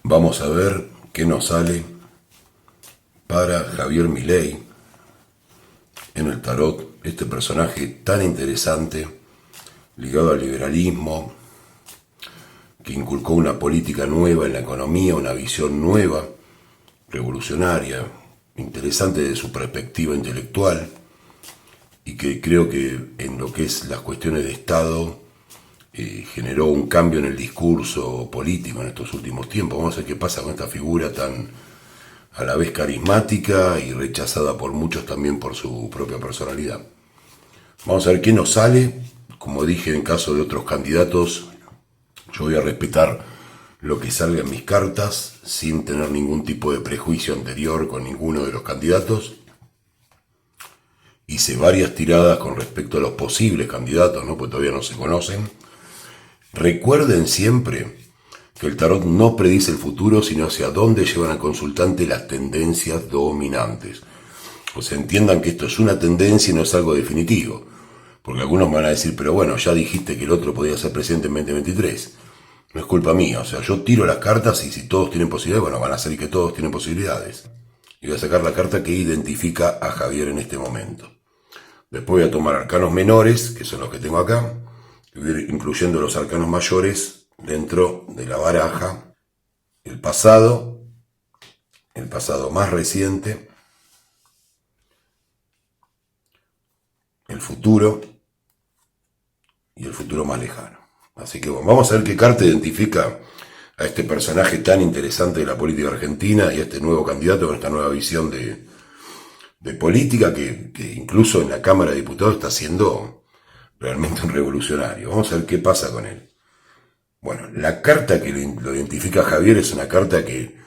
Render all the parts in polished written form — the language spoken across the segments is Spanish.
Vamos a ver qué nos sale para Javier Milei en el tarot, este personaje tan interesante, ligado al liberalismo, que inculcó una política nueva en la economía, una visión nueva, revolucionaria, interesante desde su perspectiva intelectual, y que creo que en lo que es las cuestiones de Estado generó un cambio en el discurso político en estos últimos tiempos. Vamos a ver qué pasa con esta figura tan a la vez carismática y rechazada por muchos también por su propia personalidad. Vamos a ver qué nos sale. Como dije, en caso de otros candidatos, yo voy a respetar lo que salga en mis cartas sin tener ningún tipo de prejuicio anterior con ninguno de los candidatos. Hice varias tiradas con respecto a los posibles candidatos, ¿no? Pues todavía no se conocen. Recuerden siempre que el tarot no predice el futuro, sino hacia dónde llevan al consultante las tendencias dominantes. O sea, entiendan que esto es una tendencia y no es algo definitivo. Porque algunos van a decir, pero bueno, ya dijiste que el otro podía ser presidente en 2023. No es culpa mía, o sea, yo tiro las cartas y si todos tienen posibilidades, bueno, van a ser que todos tienen posibilidades. Y voy a sacar la carta que identifica a Javier en este momento. Después voy a tomar arcanos menores, que son los que tengo acá, y voy a ir incluyendo los arcanos mayores dentro de la baraja, el pasado más reciente, el futuro y el futuro más lejano. Así que bueno, vamos a ver qué carta identifica a este personaje tan interesante de la política argentina y a este nuevo candidato con esta nueva visión de política que incluso en la Cámara de Diputados está siendo realmente un revolucionario. Vamos a ver qué pasa con él. Bueno, la carta que lo identifica a Javier es una carta que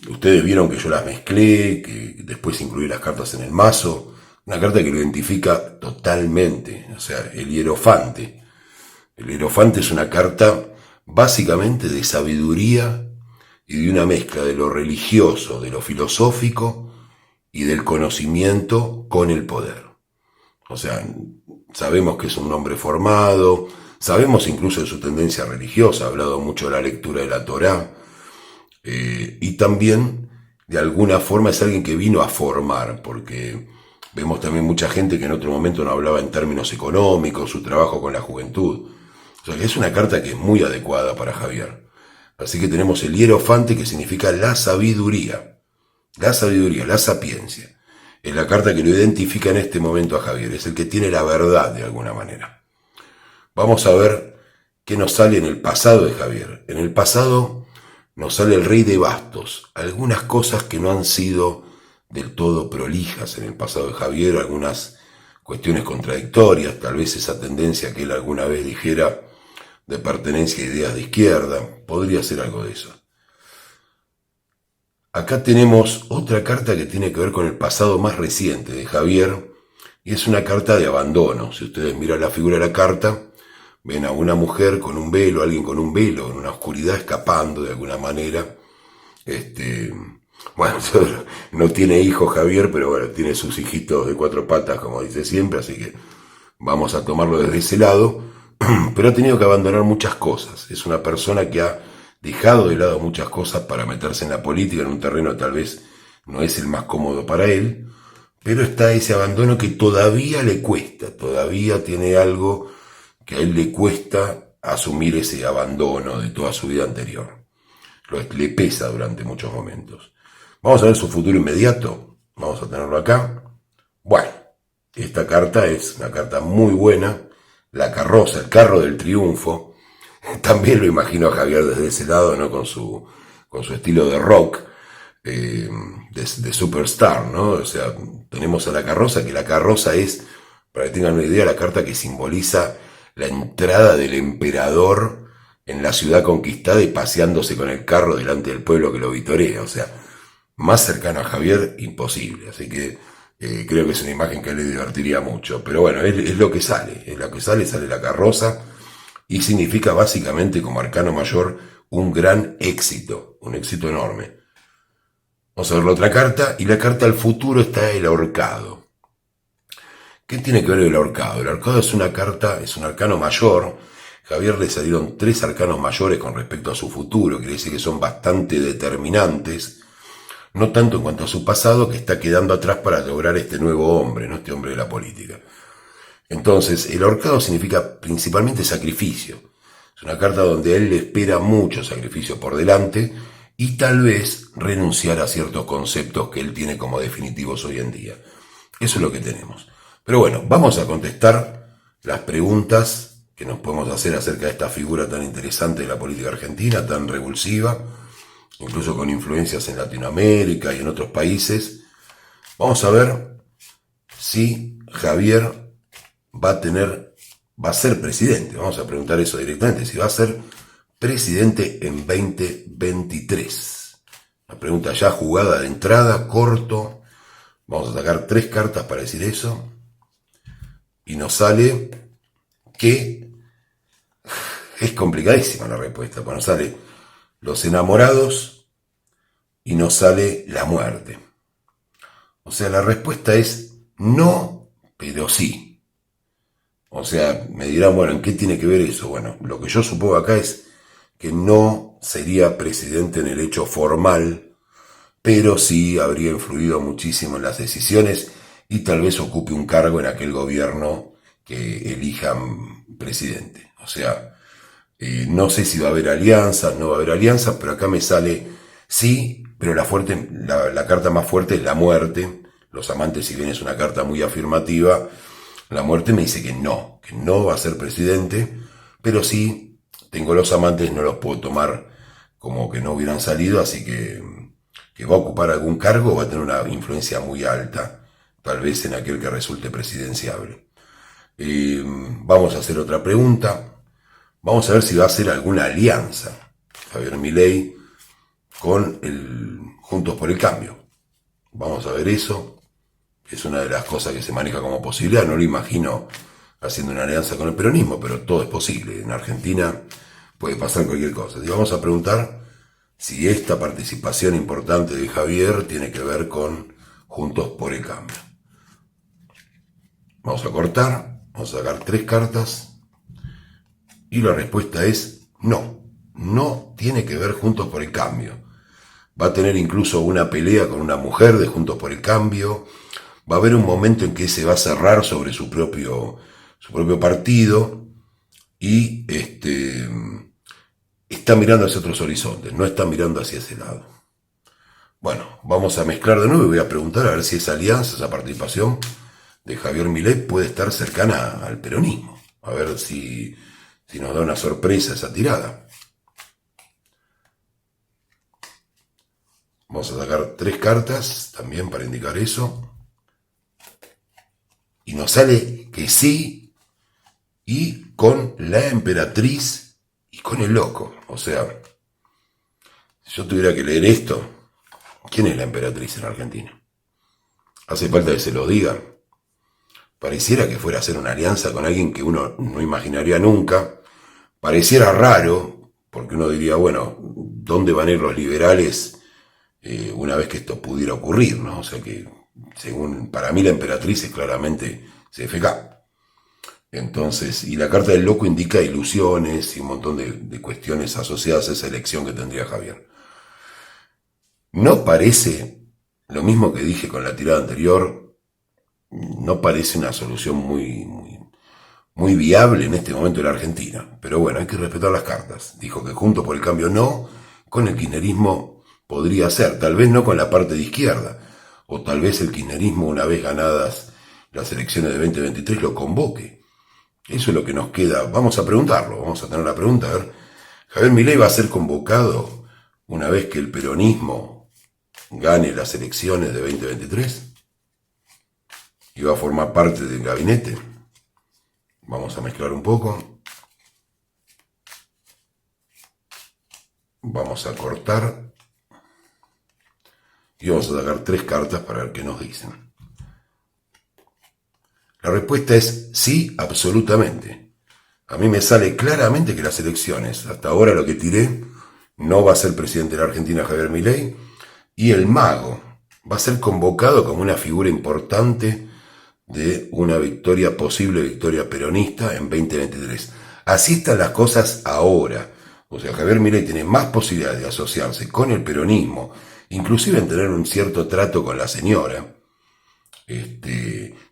ustedes vieron que yo las mezclé, que después incluí las cartas en el mazo. Una carta que lo identifica totalmente, o sea, el hierofante. El hierofante es una carta básicamente de sabiduría y de una mezcla de lo religioso, de lo filosófico y del conocimiento con el poder. O sea, sabemos que es un hombre formado, sabemos incluso de su tendencia religiosa, ha hablado mucho de la lectura de la Torá, y también de alguna forma es alguien que vino a formar, porque vemos también mucha gente que en otro momento no hablaba en términos económicos, su trabajo con la juventud. O sea, que es una carta que es muy adecuada para Javier. Así que tenemos el hierofante, que significa la sabiduría, la sapiencia. Es la carta que lo identifica en este momento a Javier, es el que tiene la verdad de alguna manera. Vamos a ver qué nos sale en el pasado de Javier. En el pasado nos sale el rey de bastos, algunas cosas que no han sido del todo prolijas en el pasado de Javier, algunas cuestiones contradictorias, tal vez esa tendencia que él alguna vez dijera de pertenencia a ideas de izquierda, podría ser algo de eso. Acá tenemos otra carta que tiene que ver con el pasado más reciente de Javier, y es una carta de abandono. Si ustedes miran la figura de la carta, ven a una mujer con un velo, alguien con un velo, en una oscuridad escapando de alguna manera. Bueno, no tiene hijos Javier, pero bueno, tiene sus hijitos de cuatro patas, como dice siempre, así que vamos a tomarlo desde ese lado. Pero ha tenido que abandonar muchas cosas. Es una persona que ha dejado de lado muchas cosas para meterse en la política, en un terreno tal vez no es el más cómodo para él, pero está ese abandono que todavía le cuesta, todavía tiene algo que a él le cuesta asumir ese abandono de toda su vida anterior. Le pesa durante muchos momentos. Vamos a ver su futuro inmediato, vamos a tenerlo acá. Bueno, esta carta es una carta muy buena, la carroza, el carro del triunfo. También lo imagino a Javier desde ese lado, ¿no? Con su estilo de rock, de superstar, ¿no? O sea, tenemos a la carroza, que la carroza es, para que tengan una idea, la carta que simboliza la entrada del emperador en la ciudad conquistada y paseándose con el carro delante del pueblo que lo vitorea. O sea, más cercano a Javier, imposible. Así que creo que es una imagen que le divertiría mucho. Pero bueno, es lo que sale. Es lo que sale la carroza. Y significa básicamente como arcano mayor un gran éxito. Un éxito enorme. Vamos a ver la otra carta. Y la carta al futuro está el ahorcado. ¿Qué tiene que ver el ahorcado? El ahorcado es una carta, es un arcano mayor. Javier le salieron 3 arcanos mayores con respecto a su futuro, quiere decir que son bastante determinantes, no tanto en cuanto a su pasado, que está quedando atrás para lograr este nuevo hombre, ¿no? Este hombre de la política. Entonces, el ahorcado significa principalmente sacrificio. Es una carta donde a él le espera mucho sacrificio por delante y tal vez renunciar a ciertos conceptos que él tiene como definitivos hoy en día. Eso es lo que tenemos. Pero bueno, vamos a contestar las preguntas que nos podemos hacer acerca de esta figura tan interesante de la política argentina, tan revulsiva, incluso con influencias en Latinoamérica y en otros países. Vamos a ver si Javier va a ser presidente. Vamos a preguntar eso directamente, si va a ser presidente en 2023. Una pregunta ya jugada de entrada, corto. Vamos a sacar 3 cartas para decir eso. Y nos sale que es complicadísima la respuesta. Nos sale los enamorados y nos sale la muerte. O sea, la respuesta es no, pero sí. O sea, me dirán, bueno, ¿en qué tiene que ver eso? Bueno, lo que yo supongo acá es que no sería presidente en el hecho formal, pero sí habría influido muchísimo en las decisiones y tal vez ocupe un cargo en aquel gobierno que elijan presidente. O sea, no sé si va a haber alianzas, no va a haber alianzas, pero acá me sale sí, pero la carta más fuerte es la muerte. Los amantes, si bien es una carta muy afirmativa, la muerte me dice que no va a ser presidente, pero sí, tengo los amantes, no los puedo tomar como que no hubieran salido, así que va a ocupar algún cargo, va a tener una influencia muy alta, tal vez en aquel que resulte presidenciable. Vamos a hacer otra pregunta, vamos a ver si va a hacer alguna alianza Javier Milei con el Juntos por el Cambio. Vamos a ver eso. Es una de las cosas que se maneja como posibilidad. No lo imagino haciendo una alianza con el peronismo, pero todo es posible. En Argentina puede pasar cualquier cosa. Y vamos a preguntar si esta participación importante de Javier tiene que ver con Juntos por el Cambio. Vamos a cortar, vamos a sacar 3 cartas y la respuesta es no. No tiene que ver Juntos por el Cambio. Va a tener incluso una pelea con una mujer de Juntos por el Cambio. Va a haber un momento en que se va a cerrar sobre su propio partido y está mirando hacia otros horizontes, no está mirando hacia ese lado. Bueno, vamos a mezclar de nuevo y voy a preguntar a ver si esa alianza, esa participación de Javier Milei puede estar cercana al peronismo. A ver si nos da una sorpresa esa tirada. Vamos a sacar 3 cartas también para indicar eso. Y nos sale que sí, y con la emperatriz y con el loco. O sea, si yo tuviera que leer esto, ¿quién es la emperatriz en Argentina? Hace falta que se lo diga. Pareciera que fuera a hacer una alianza con alguien que uno no imaginaría nunca. Pareciera raro, porque uno diría, bueno, ¿dónde van a ir los liberales una vez que esto pudiera ocurrir, ¿no? O sea que, según, para mí la emperatriz es claramente CFK. Entonces, y la carta del loco indica ilusiones y un montón de cuestiones asociadas a esa elección que tendría Javier. No parece, lo mismo que dije con la tirada anterior, no parece una solución muy viable en este momento en la Argentina. Pero bueno, hay que respetar las cartas. Dijo que Juntos por el Cambio no, con el kirchnerismo podría ser, tal vez no con la parte de izquierda, o tal vez el kirchnerismo, una vez ganadas las elecciones de 2023, lo convoque. Eso es lo que nos queda. Vamos a preguntarlo, vamos a tener la pregunta. A ver, ¿Javier Milei va a ser convocado una vez que el peronismo gane las elecciones de 2023? ¿Y va a formar parte del gabinete? Vamos a mezclar un poco. Vamos a cortar. Y vamos a sacar 3 cartas para ver qué nos dicen. La respuesta es sí, absolutamente. A mí me sale claramente que las elecciones, hasta ahora lo que tiré, no va a ser presidente de la Argentina Javier Milei, y el mago va a ser convocado como una figura importante de una posible victoria peronista en 2023. Así están las cosas ahora. O sea, Javier Milei tiene más posibilidades de asociarse con el peronismo, inclusive en tener un cierto trato con la señora,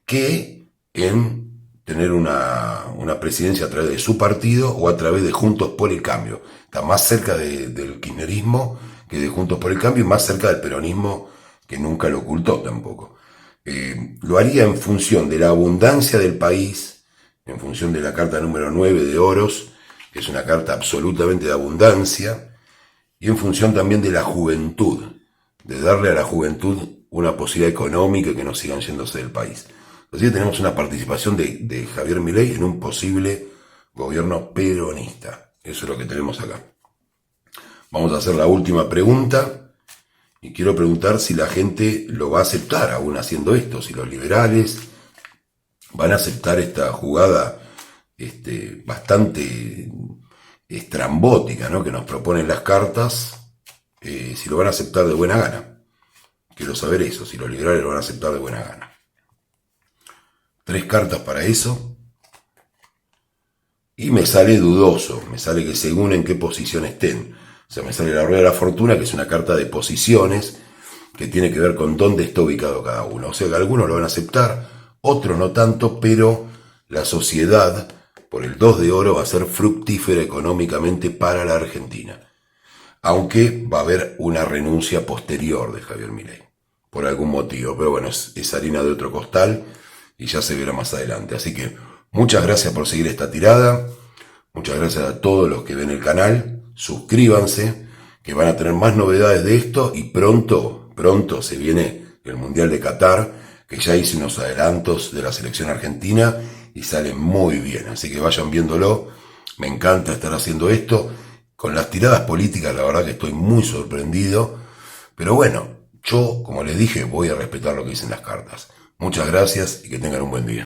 que en tener una presidencia a través de su partido o a través de Juntos por el Cambio. Está más cerca del kirchnerismo que de Juntos por el Cambio y más cerca del peronismo, que nunca lo ocultó tampoco. Lo haría en función de la abundancia del país, en función de la carta número 9 de Oros, que es una carta absolutamente de abundancia, y en función también de la juventud, de darle a la juventud una posibilidad económica y que no sigan yéndose del país. Así que tenemos una participación de Javier Milei en un posible gobierno peronista. Eso es lo que tenemos acá. Vamos a hacer la última pregunta y quiero preguntar si la gente lo va a aceptar aún haciendo esto, si los liberales van a aceptar esta jugada bastante estrambótica, ¿no?, que nos proponen las cartas, si lo van a aceptar de buena gana. Quiero saber eso, si los liberales lo van a aceptar de buena gana. 3 cartas para eso. Y me sale dudoso, me sale que según en qué posición estén. O sea, me sale la rueda de la fortuna, que es una carta de posiciones, que tiene que ver con dónde está ubicado cada uno. O sea que algunos lo van a aceptar, otros no tanto, pero la sociedad, por el 2 de oro, va a ser fructífera económicamente para la Argentina. Aunque va a haber una renuncia posterior de Javier Milei, por algún motivo. Pero bueno, es harina de otro costal y ya se verá más adelante. Así que muchas gracias por seguir esta tirada. Muchas gracias a todos los que ven el canal. Suscríbanse, que van a tener más novedades de esto. Y pronto se viene el Mundial de Qatar, que ya hice unos adelantos de la selección argentina y sale muy bien. Así que vayan viéndolo. Me encanta estar haciendo esto. Con las tiradas políticas, la verdad que estoy muy sorprendido. Pero bueno, yo, como les dije, voy a respetar lo que dicen las cartas. Muchas gracias y que tengan un buen día.